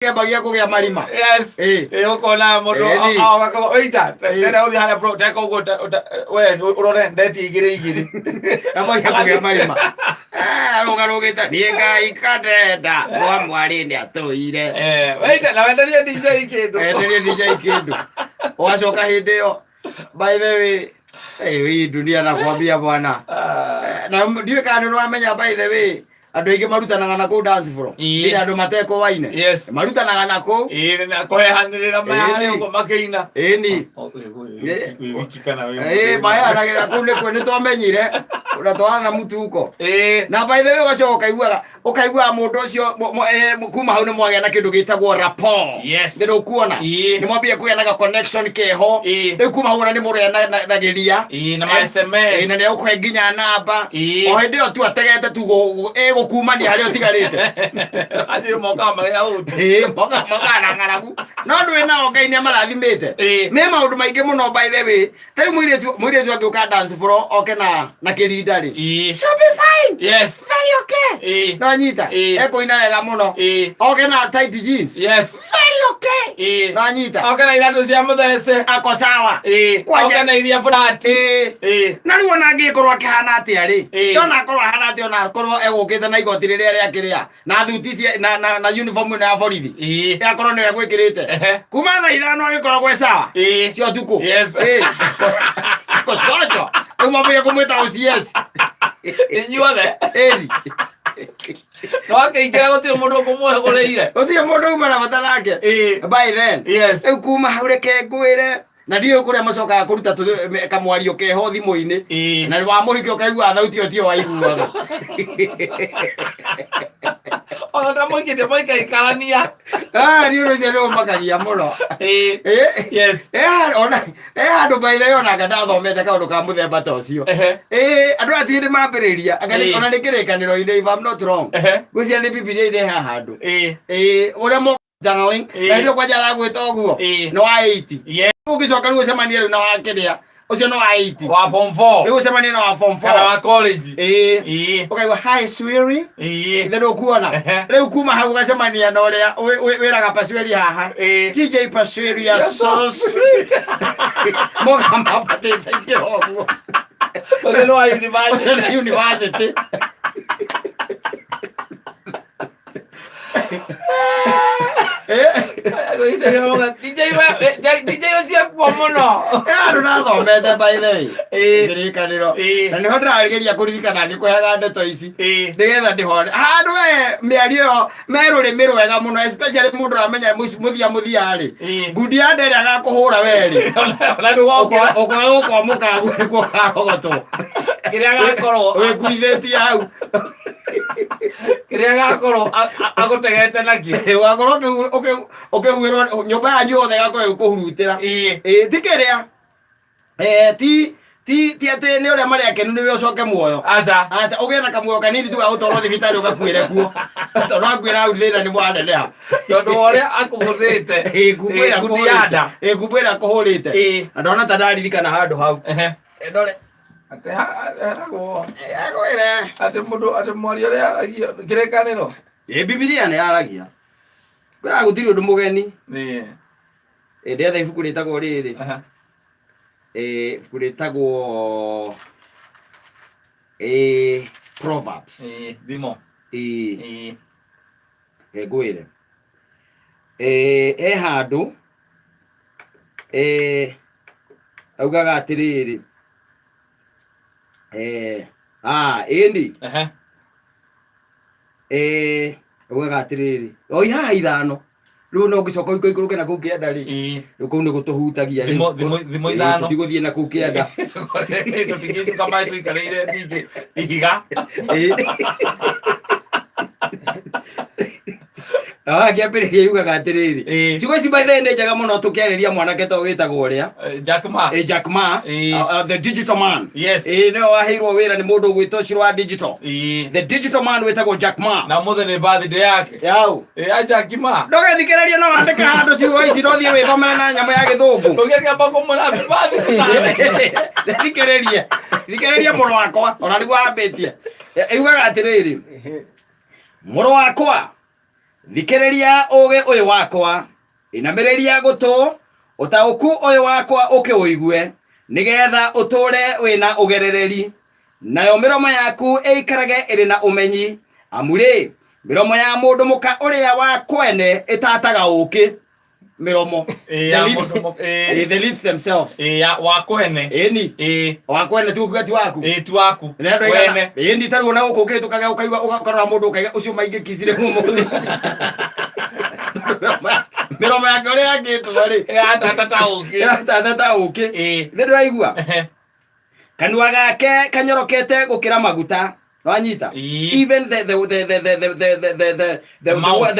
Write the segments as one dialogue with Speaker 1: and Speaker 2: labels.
Speaker 1: bagia kugea marima.
Speaker 2: Yes. Ukona mundu agakora oita ndera uthi hana bro teka ugo we urore ndeti igiri
Speaker 1: bagia kugea marima. Rugarugita nienga ikatenda mwa mwari ndi atuire.
Speaker 2: Oita na wenderia DJ kindu.
Speaker 1: Wenderia DJ kindu. Wacoka hindi yo. By the way, we dunia nakwambia bwana. Na ndiwe kana no amenya by the way. Andu aingi marutanaga na ku dance floor ira andu mateko waine marutanaga na ku
Speaker 2: na kuhehanirira mayari uko makiina
Speaker 1: ni
Speaker 2: wikikana we
Speaker 1: maya aragira ku ni twomenyire ura twana na mutuko na by the way ugacoka ukaigua mundu ucio kuma hau ni mwagea na kindu gitagwo rapport ndio kuona ni mwambie kuya na connection keho riu kuma hau ni muria na geria
Speaker 2: na SMS
Speaker 1: na ni ukwenginya namba o hindi o tu ategete tu kumania harĩa ũtigarĩte
Speaker 2: athĩ moka marĩa
Speaker 1: moka na ng'aragu no ndũĩ nao Ngai nĩ amarathimĩte nĩ maũndũ maingĩ mũno by the way tarĩ mũirĩtu angĩũka dance floor oke na kĩrinda rĩ she'll be fine very okay no nyita ekũina wega mũno oke na tight jeans very okay no nyita
Speaker 2: oke na iratũ cia mũthece
Speaker 1: ako sawa
Speaker 2: oke na iria flat
Speaker 1: na rĩu ona angĩkorwo akĩhana atĩa rĩ ndona akorwo ahana atĩa ona akorwo egũkĩte na igoti rĩrĩa rĩakĩrĩa na thuti na uniform na borithi akorwo nĩwe gwĩkĩrĩte kuma thaa ithano agĩkoragwo sawa cio tuku kococo umwambie kumwĩta OCS
Speaker 2: inyuothe no akĩingĩra gũtirĩ mũndũ ũkũmũhũrĩire
Speaker 1: gũtirĩ mũndũ uma na bata nake by then rĩu kuma hau reke ngwĩre na ndiyo kuria macokaga kuruta kamwario keho thimu-inĩ na wa mũhiki ũkaigua thauti ĩyo tiyo waiguaga
Speaker 2: ona ta mũikĩte mũikaikarania
Speaker 1: ni ũndũ ũcio nĩũmakagia mũno ona andũ by the way ona anga ndathomete kaũndũ ka mũthemba ta ũcio andũ atirĩ nĩ mambĩrĩria ona nĩ kĩrĩkanĩro-inĩ if I'm not wrong gwĩcia nĩ Bibilia-inĩ ha handũ ũrĩa journaling na ndio kwa jara gwĩta ũguo no wa 80 ũngĩcoka rĩu ũcemanie rĩu na wa kĩrĩa ũcio no wa 80
Speaker 2: wa form 4
Speaker 1: rĩu ũcemanie na wa form 4
Speaker 2: kana wa college
Speaker 1: ũkaigua hi sweerie ndio kuona rĩu kuma hau ũgacemania na ũrĩa wĩraga pasweri haha TJ pasweri ya so sweet moga mapatĩte kĩhoguo
Speaker 2: ũrĩa no wa
Speaker 1: university
Speaker 2: DJ ucio kwa muno
Speaker 1: andũ nathomete by the way kĩrĩkanĩro na nĩho ndĩrarĩgeria kũririkana ngĩkũheaga ndeto ici nĩgetha ndĩhone handũ mĩario ĩyo me rũrĩmĩ rwega mũno especially mũndũ ũramenya mũthia-rĩ ngundi ya ndere agakũhũra werĩ ũkorwo ũkwamũka nĩkuo karogotwo
Speaker 2: kĩrĩa gakorwo
Speaker 1: wĩkuithĩtie hau
Speaker 2: kĩrĩa gakorwo agũtegete nakĩ
Speaker 1: ũgakorwo ũkĩhuhĩrwo nyũmba yanyu yothe ĩgakorwo ĩgĩkũhurutĩra ti kĩrĩa ti atĩ nĩ ũrĩa marĩ akenu nĩwe ũcoke muoyo
Speaker 2: aca
Speaker 1: ũgĩe na kamuoyo kanini tu gagũtwarwo thibitarĩ ũgakuĩre kuo tondũ akwĩra hau thĩna nĩ mwaneneha
Speaker 2: tondũ ũrĩa akũhũthĩte
Speaker 1: ngundi ya nda ngumbũ ĩrĩa akũhũrĩte na ndona ta ndaririkana handũ hau ndore
Speaker 2: atĩ mũndũ atĩ mwaria ũrĩa aragia kĩrĩkanĩro
Speaker 1: Bibilia nĩ yaragia kwĩra gũtirĩ ũndũ mũgeni ndĩetha ibuku rĩtagwo rĩrĩ ibuku rĩtagwo Proverbs
Speaker 2: thimo
Speaker 1: ngwĩre he handũ augaga atĩrĩrĩ ĩndĩ augaga atĩrĩrĩ o haha ithano rĩu no ngĩcoka ikũrũke na kũu kĩanda rĩ rĩu kũu nĩ gũtũhutagia
Speaker 2: thimo ithano
Speaker 1: tũtigũthiĩ na kũu kĩanda
Speaker 2: tũtingĩtuka maĩ tũikarĩire ningĩ ihiga
Speaker 1: akĩambĩrĩria yugaga atĩrĩrĩ ciugo ici by the way nĩ njega mũno tũkĩarĩria mwanake to wĩtagwo ũrĩa Jack Ma the digital man nĩwe waheirwo wĩra nĩ mũndũ ũgwĩtwo ũcio wa digital the digital man wĩtagwo Jack Ma
Speaker 2: na mũthĩ nĩ birthday yake
Speaker 1: yau
Speaker 2: Jack Ma
Speaker 1: ndũgethikĩrĩria no wandĩka handũ ciugo ici no thiĩ wĩthomere na nyamũ ya gĩthũngũ
Speaker 2: ndũgĩkĩamba kũmwĩra happy birthday
Speaker 1: thikĩrĩria mũrũ wakwa ona nĩguo wambĩtie yugaga atĩrĩrĩ mũrũ wakwa thikiriria uge uyu wakwa inamiriria gutu utauku uyu wakwa ukiuigue nigetha uture wina ugerereri nayo miromo yaku eikarage iri na umenyi amuri miromo ya mundu muka uria wa kwene itataga uki miromo the lips themselves
Speaker 2: ya wa kwene
Speaker 1: eni wa kwene tu kugati waku
Speaker 2: tu waku
Speaker 1: wene eni taru na uko ke tukaga ukaiwa ugakorora mundu ukaiga ucio maingi kizire muthi miromo yake uria angitu ri atata uki ndiraigua kanua gake kanyorokete gukira maguta wanyita even the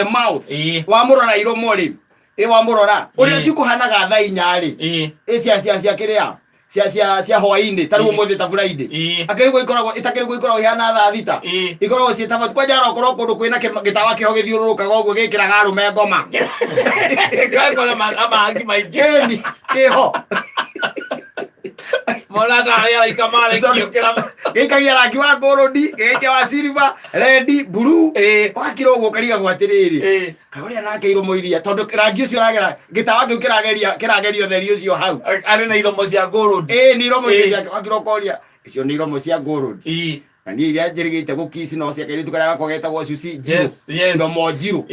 Speaker 1: mouth wa murora iromo ri wa murora uria cikuhanaga thaa 4 ri cia kiria cia hwaini taru muthi ta Friday akirigwo ikoragwo itakirigwo ikoragwo hiana thaa 6 ikoragwo cietaba kwa jara okorwo kundu kwina gitawa kiho githiururukaga uguo gikiraga arume ngoma
Speaker 2: gakora maangi maingĩ
Speaker 1: kiho
Speaker 2: Molata ya ikamale kira
Speaker 1: gikagia rangi wa gold gike wa silver red blue wakira uguo kariga gwatiriri kagoria nake iromo iria tondu rangi ucio ragera gitawa kiu kiragerio theri ucio hau
Speaker 2: ari na iromo cia gold
Speaker 1: ni iromo iria wakira koria icio ni iromo cia gold na ni iria njirigite gukisi no cia kiritu karaga kogetagwo cuci iromo njiru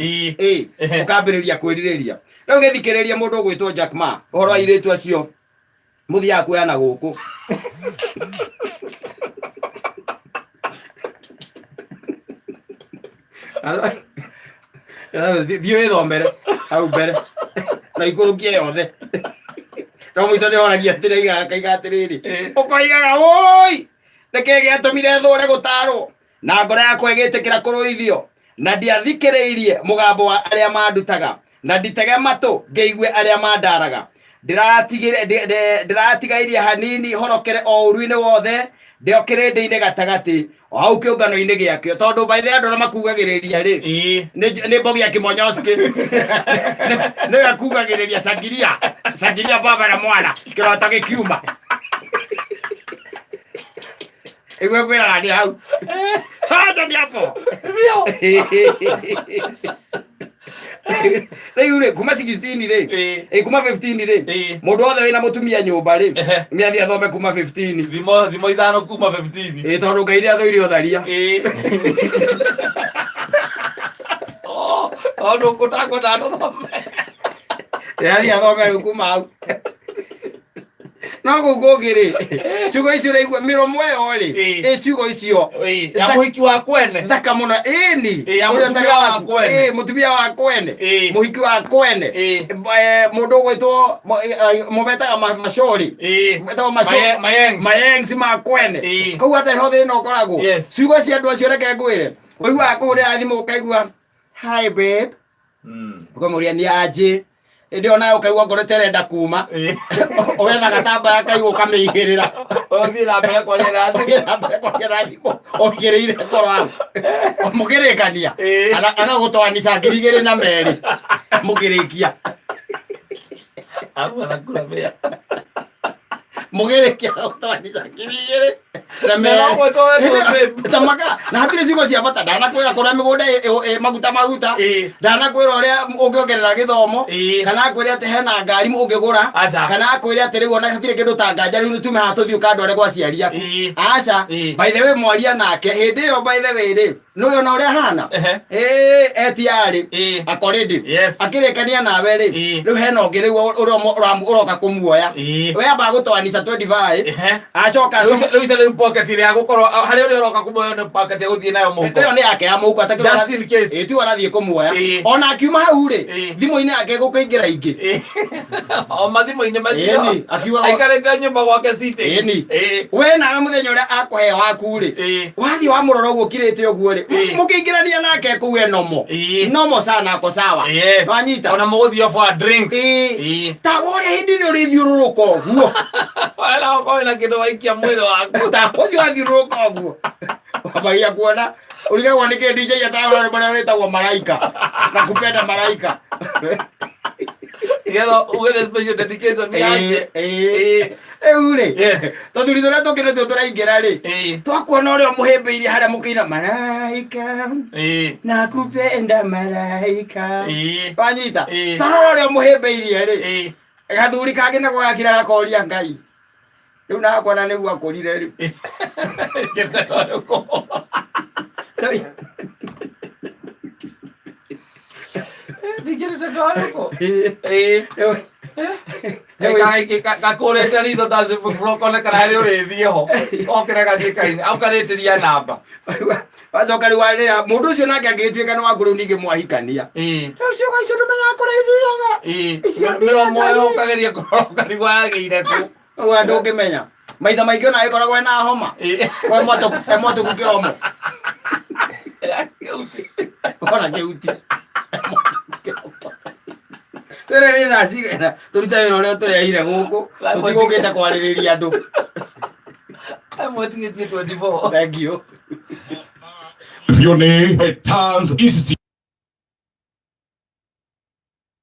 Speaker 1: ukambiriria kwiririria riu githikiriria mundu gwitwo Jack Ma uhoro wa iritu acio muthia kuana guku Dio thomere au mbere na ikurukie yothe to muico ni horagia tiriga kaiga atiriri ukoigaga woi reke giatumire thore gutaro na ngoro yakwa igitikira kuruithio na ndiathikiriirie mugambo wa aria mandutaga na nditege matu ngeigue aria mandaraga ndiratigairie hanini horokere o uruini wothe ndiokire ndine gatagati o hau kiungano-ini giakio tondu by the way andu na makugagiriria ri ni Bogia Kimonyoski ni akugagiriria sangiria baba na mwana kirota gikiuma igwe kwira hadi hau soja ndiapo Ule kuma 16 ri kuma 15 ri mundu othe wina mutumia nyumba ri ni athia thome kuma 15
Speaker 2: thimo ithano kuma 15
Speaker 1: tondu ngai ria thoire utharia
Speaker 2: ndo kutakota ndo thome
Speaker 1: athia thome kuma au no gugugiri ciugo icio raigua miromo yo ri ciugo icio
Speaker 2: ya muhiki wa kwene
Speaker 1: thaka muno ni mutumia wa kwene muhiki wa kwene mundu gwitwo mubetaga mashori mubetaga mayengs ma kwene kau atari ho thina ukoragwo ciugo cia andu acio reke ngwire uigua kuria thimu ukaigua hi babe ukamuria ni aje ndio nayo kaigua ngoro terenda kuma ogetha gatamba kaigua ukamihirira
Speaker 2: othira mbere kwa
Speaker 1: rera ogireire ngoro mugirikania ana gutwanisha ngirigiri na meri mugirikia
Speaker 2: arwana kula bea
Speaker 1: mugirikia gutwanisha ngirigiri na meri tamaka na hatire ciugo cia bata ndanakwira kuria migunda maguta ndanakwira uria ungiongerera githomo kana akwira ati hena ngari ungigura kana akwira ati riu ona hatire kindu ta nganja riu tume hatuthio kandware kwa ciaria aca by the way mwaria nake hindi yo by the way ri no yona uria hana etiari akoredi akirekania nawe ri riu hena ungi riu uroka kumuoya we amba gutwanisha 25 acoka
Speaker 2: riu pocket ile agukorwo hari uri uroka kumuoya no pocket uthie nayo muko
Speaker 1: iyo ni yake ya muko atakira
Speaker 2: just in case
Speaker 1: tu arathie kumuoya ona akiuma hau ri thimu-ini yake gukuingira ingi
Speaker 2: o mathimu-ini macio
Speaker 1: akiwa
Speaker 2: aikarete nyumba gwake city
Speaker 1: we nawe muthenya uria akuhe waku ri wathi wa muroro uguo kirite uguo ri mukiingirania nake kuu nomo sana ako sawa wanyita
Speaker 2: ona muguthio for a drink
Speaker 1: ta uria hindi ni urithiururuka uguo
Speaker 2: wala ukoe na kindu waikia mwili waku
Speaker 1: ta uthi wathiururuka uguo wabagia kuona uligagwo niki DJ atawa bana wetagwo malaika na kupenda malaika
Speaker 2: Nigetha ugere special dedication ni yake.
Speaker 1: Ule. Yes. Tondu ritho rĩa tũkĩrĩ tũ tũraingĩra rĩ. Twakuona ũrĩa mũhĩmbĩirie harĩa mũkĩina malaika. Nakupenda malaika. Wanyita. Tarora ũrĩa mũhĩmbĩirie rĩ. Gathuri kangĩ nako gakira gakoria Ngai. Rĩu nakwana nĩguo akũrire rĩu. Ndigirite ndayoko. Gakurite ritho ndaci brokone kana rĩ ũrĩthie ho. Okĩra gathĩkainĩ. Aukarĩtĩria namba. Wacoka rĩu warĩa mũndũ ũcio nake angĩtuĩka nĩ waku rĩu ningĩ mwahikania. Rĩu ũcio ndũmenyaga kũrĩithiaga.
Speaker 2: Mĩro moyo ũkageria kũroka nĩguo yagĩire kũ.
Speaker 1: Ũguo ndũngĩmenya. Maitha maingĩ ona ĩkoragwo na homa. Kwa moto gũkĩromo. Ona kĩuti. Tere nĩ thaa cigana tũruta wĩra ũrĩa tũrehire gũkũ tũtigũkĩte kwarĩrĩria andũ.
Speaker 2: Mwĩtigĩtie 24.
Speaker 1: Thank you.
Speaker 3: Your name at Times Institute.